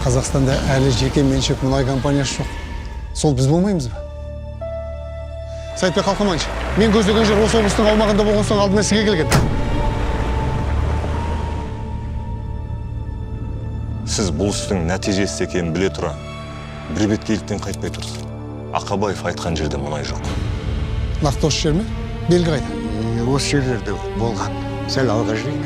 Қазақстанда әлі жеке меншік мұнай компаниясы жоқ. Сол біз болмаймыз ба? Сайтбек Қалқаманович, мен көздеген жер осы облыстың аумағында болған соң алдына сізге келген. Сіз бұл істің нәтижесі екенін біле тұра, бір беткейліктен қайтпай тұрсыз. Ақабаев айтқан жерде мұнай жоқ. Нақты осы жер ме? Белгі қайда? Осы жерлерде болған. Сәл алға жүрейік.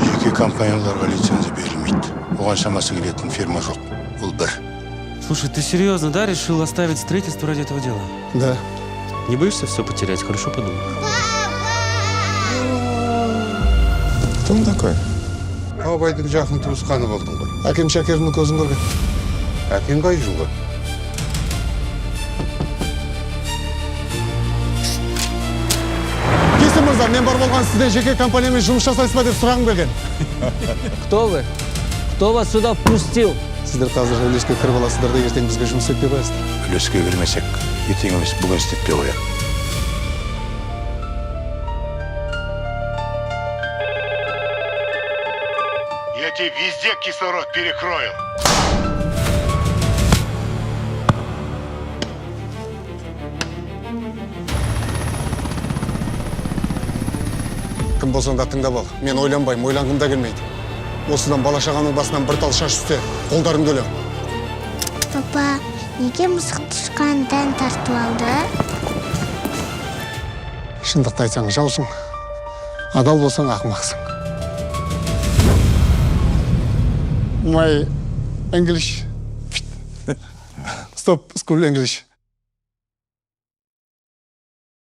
Жеке компанияларға лицензия берілмейді. Оған шамасы келетін фирма жоқ. Бұл бір. Слушай, ты серьезно, да, решил оставить строительство ради этого дела? Да. Не боишься все потерять? Хорошо подумай. Кто он такой? Абайдың жақын туысқаны болдың ғой. Әкем Шәкердің көзін көрген. Әкең қай жылғы? Кесір мырза, мен бар болған сізден жеке компаниямен жұмыс жасайсыз ба деп сұрағым келген. Кто вы? Кто вас сюда впустил? Сіздер қазір үлеске кіріп аласыздар да ертең бізге жұмыс етпей қоясыздар. Үлеске кірмесек, ертең емес бүгін істетпей қояйық. Я тебе везде кислород перекрою. Кім болсаң да тыңдап ал. Мен ойланбаймын, ойланғым да келмейді. Осыдан бала-шағаның басынан бір тал шаш түссе, қолдарыңды өлең. Папа, неге мысық тышқандан тартып алды? Шындықты айтсаң жаусың, адал болсаң ақымақсың. My English. Stop school English.